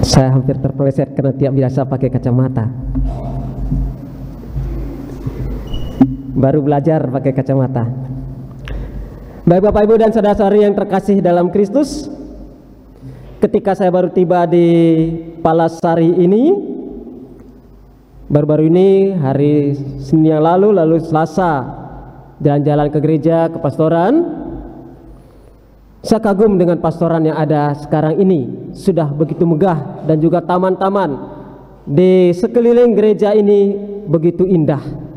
Saya hampir terpeleset karena tidak biasa pakai kacamata. Baru belajar pakai kacamata. Baik Bapak Ibu dan saudara-saudari yang terkasih dalam Kristus, ketika saya baru tiba di Palasari ini, baru-baru ini hari Senin yang lalu Selasa, jalan-jalan ke gereja, ke pastoran, saya kagum dengan pastoran yang ada sekarang ini. Sudah begitu megah, dan juga taman-taman di sekeliling gereja ini begitu indah.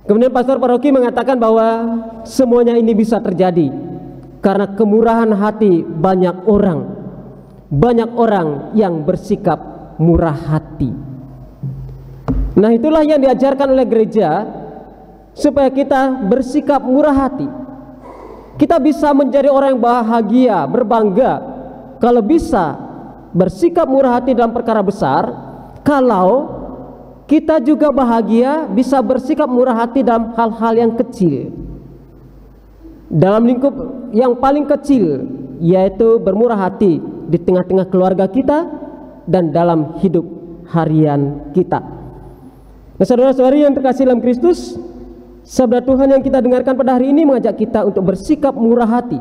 Kemudian pastor paroki mengatakan bahwa semuanya ini bisa terjadi karena kemurahan hati banyak orang yang bersikap murah hati. Nah, itulah yang diajarkan oleh gereja, supaya kita bersikap murah hati. Kita bisa menjadi orang yang bahagia, berbangga kalau bisa bersikap murah hati dalam perkara besar. Kalau kita juga bahagia bisa bersikap murah hati dalam hal-hal yang kecil, dalam lingkup yang paling kecil, yaitu bermurah hati di tengah-tengah keluarga kita dan dalam hidup harian kita. Nah, saudara-saudari yang terkasih dalam Kristus, sabda Tuhan yang kita dengarkan pada hari ini mengajak kita untuk bersikap murah hati,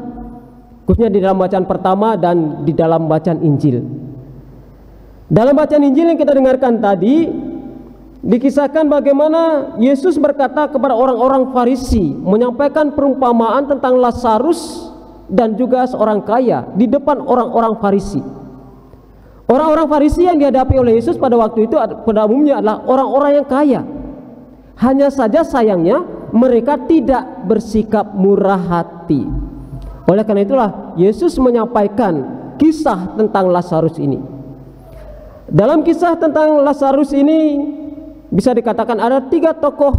khususnya di dalam bacaan pertama dan di dalam bacaan Injil. Dalam bacaan Injil yang kita dengarkan tadi, dikisahkan bagaimana Yesus berkata kepada orang-orang Farisi, menyampaikan perumpamaan tentang Lazarus dan juga seorang kaya di depan orang-orang Farisi. Orang-orang Farisi yang dihadapi oleh Yesus pada waktu itu pada umumnya adalah orang-orang yang kaya. Hanya saja sayangnya mereka tidak bersikap murah hati. Oleh karena itulah Yesus menyampaikan kisah tentang Lazarus ini. Dalam kisah tentang Lazarus ini bisa dikatakan ada 3 tokoh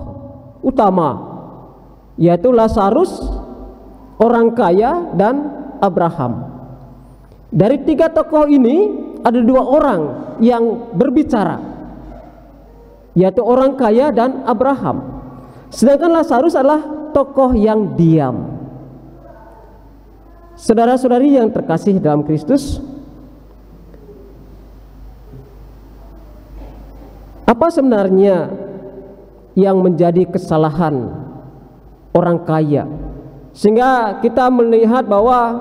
utama, yaitu Lazarus, orang kaya, dan Abraham. Dari 3 tokoh ini ada 2 orang yang berbicara, yaitu orang kaya dan Abraham. Sedangkan Lazarus adalah tokoh yang diam. Saudara-saudari yang terkasih dalam Kristus, apa sebenarnya yang menjadi kesalahan orang kaya sehingga kita melihat bahwa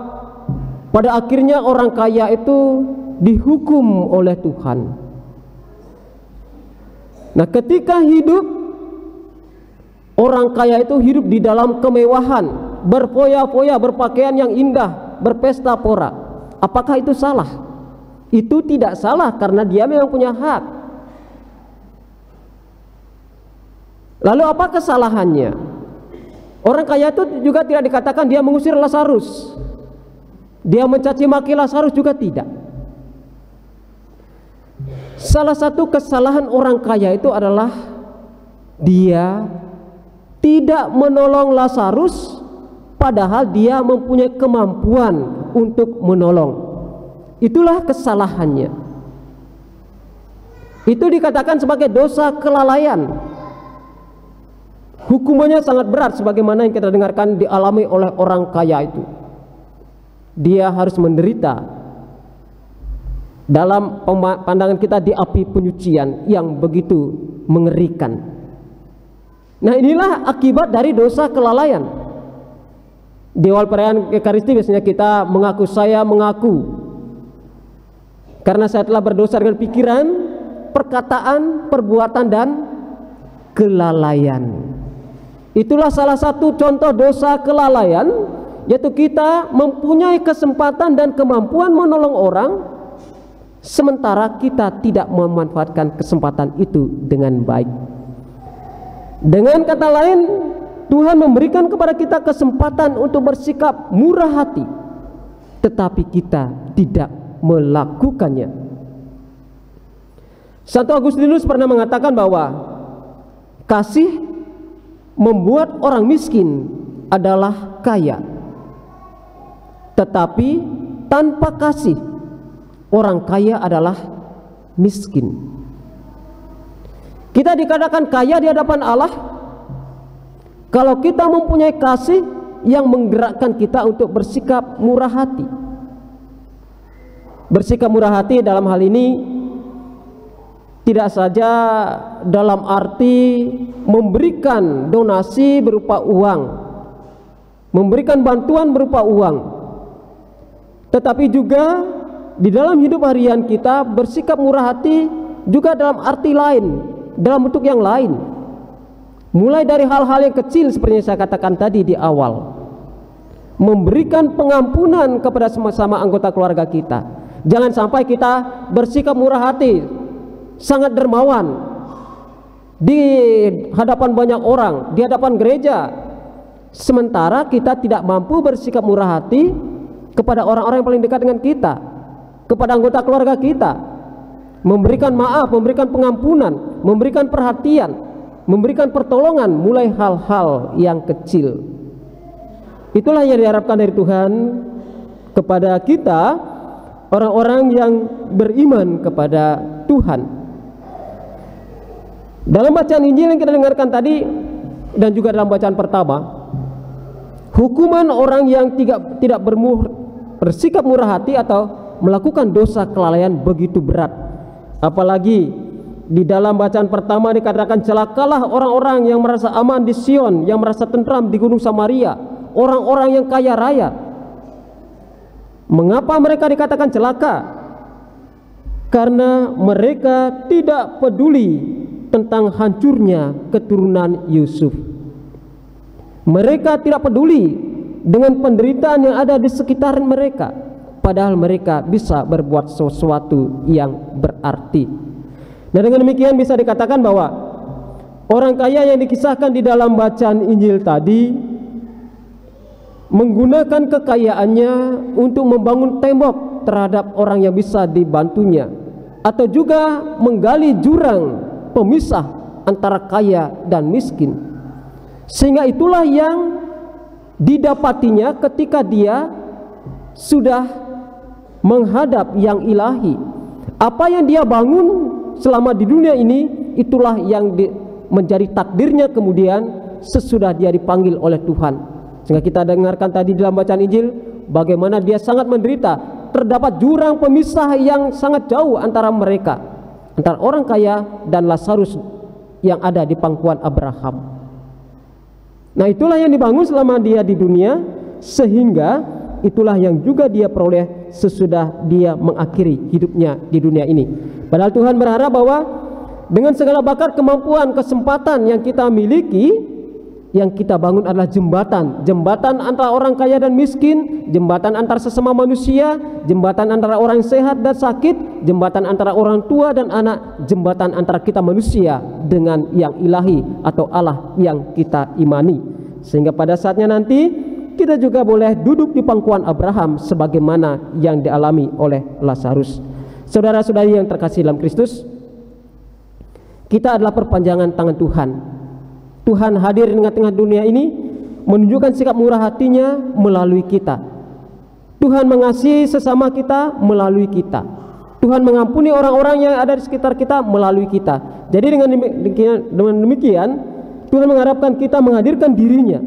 pada akhirnya orang kaya itu dihukum oleh Tuhan? Nah, ketika hidup, orang kaya itu hidup di dalam kemewahan, berfoya-foya, berpakaian yang indah, berpesta pora. Apakah itu salah? Itu tidak salah karena dia memang punya hak. Lalu apa kesalahannya? Orang kaya itu juga tidak dikatakan dia mengusir Lazarus, dia mencaci maki Lazarus juga tidak. Salah satu kesalahan orang kaya itu adalah dia tidak menolong Lazarus, padahal dia mempunyai kemampuan untuk menolong. Itulah kesalahannya. Itu dikatakan sebagai dosa kelalaian. Hukumannya sangat berat sebagaimana yang kita dengarkan dialami oleh orang kaya itu. Dia harus menderita dalam pandangan kita di api penyucian yang begitu mengerikan. Nah, inilah akibat dari dosa kelalaian. Di awal perayaan Ekaristi biasanya kita mengaku, saya mengaku karena saya telah berdosa dengan pikiran, perkataan, perbuatan, dan kelalaian. Itulah salah satu contoh dosa kelalaian, yaitu kita mempunyai kesempatan dan kemampuan menolong orang, sementara kita tidak memanfaatkan kesempatan itu dengan baik. Dengan kata lain, Tuhan memberikan kepada kita kesempatan untuk bersikap murah hati, tetapi kita tidak melakukannya. Santo Agustinus pernah mengatakan bahwa kasih membuat orang miskin adalah kaya, tetapi tanpa kasih orang kaya adalah miskin. Kita dikatakan kaya di hadapan Allah kalau kita mempunyai kasih yang menggerakkan kita untuk bersikap murah hati. Bersikap murah hati dalam hal ini tidak saja dalam arti memberikan donasi berupa uang, memberikan bantuan berupa uang, tetapi juga di dalam hidup harian kita bersikap murah hati juga dalam arti lain, dalam bentuk yang lain. Mulai dari hal-hal yang kecil seperti yang saya katakan tadi di awal, memberikan pengampunan kepada sama-sama anggota keluarga kita. Jangan sampai kita bersikap murah hati, sangat dermawan di hadapan banyak orang, di hadapan gereja, sementara kita tidak mampu bersikap murah hati kepada orang-orang yang paling dekat dengan kita, kepada anggota keluarga kita, memberikan maaf, memberikan pengampunan, memberikan perhatian, memberikan pertolongan, mulai hal-hal yang kecil. Itulah yang diharapkan dari Tuhan kepada kita, orang-orang yang beriman kepada Tuhan. Dalam bacaan Injil yang kita dengarkan tadi dan juga dalam bacaan pertama, hukuman orang yang tidak bersikap murah hati atau melakukan dosa kelalaian begitu berat. Apalagi di dalam bacaan pertama dikatakan, celakalah orang-orang yang merasa aman di Sion, yang merasa tentram di Gunung Samaria, orang-orang yang kaya raya. Mengapa mereka dikatakan celaka? Karena mereka tidak peduli tentang hancurnya keturunan Yusuf. Mereka tidak peduli dengan penderitaan yang ada di sekitar mereka, padahal mereka bisa berbuat sesuatu yang berarti. Nah, dengan demikian bisa dikatakan bahwa orang kaya yang dikisahkan di dalam bacaan Injil tadi menggunakan kekayaannya untuk membangun tembok terhadap orang yang bisa dibantunya, atau juga menggali jurang pemisah antara kaya dan miskin, sehingga itulah yang didapatinya ketika dia sudah menghadap yang ilahi. Apa yang dia bangun selama di dunia ini, itulah yang menjadi takdirnya kemudian sesudah dia dipanggil oleh Tuhan. Sehingga kita dengarkan tadi dalam bacaan Injil bagaimana dia sangat menderita. Terdapat jurang pemisah yang sangat jauh antara mereka, antara orang kaya dan Lazarus yang ada di pangkuan Abraham. Nah, itulah yang dibangun selama dia di dunia, sehingga itulah yang juga dia peroleh sesudah dia mengakhiri hidupnya di dunia ini. Padahal Tuhan berharap bahwa dengan segala bakat, kemampuan, kesempatan yang kita miliki, yang kita bangun adalah jembatan antara orang kaya dan miskin, jembatan antara sesama manusia, jembatan antara orang sehat dan sakit, jembatan antara orang tua dan anak, jembatan antara kita manusia dengan yang ilahi atau Allah yang kita imani. Sehingga pada saatnya nanti kita juga boleh duduk di pangkuan Abraham sebagaimana yang dialami oleh Lazarus. Saudara-saudari yang terkasih dalam Kristus, kita adalah perpanjangan tangan Tuhan. Tuhan hadir di tengah-tengah dunia ini menunjukkan sikap murah hatinya melalui kita. Tuhan mengasihi sesama kita melalui kita. Tuhan mengampuni orang-orang yang ada di sekitar kita melalui kita. Jadi dengan demikian Tuhan mengharapkan kita menghadirkan dirinya,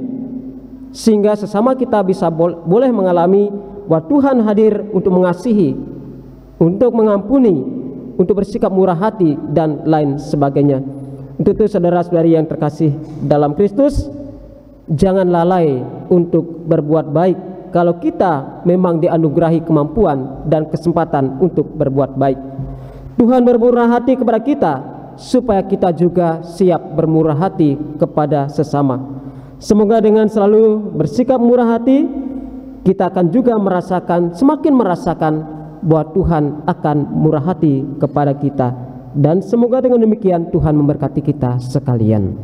sehingga sesama kita bisa boleh mengalami bahwa Tuhan hadir untuk mengasihi, untuk mengampuni, untuk bersikap murah hati dan lain sebagainya. Untuk itu saudara-saudari yang terkasih dalam Kristus, jangan lalai untuk berbuat baik kalau kita memang dianugerahi kemampuan dan kesempatan untuk berbuat baik. Tuhan bermurah hati kepada kita supaya kita juga siap bermurah hati kepada sesama. Semoga dengan selalu bersikap murah hati, kita akan juga semakin merasakan bahwa Tuhan akan murah hati kepada kita. Dan semoga dengan demikian Tuhan memberkati kita sekalian.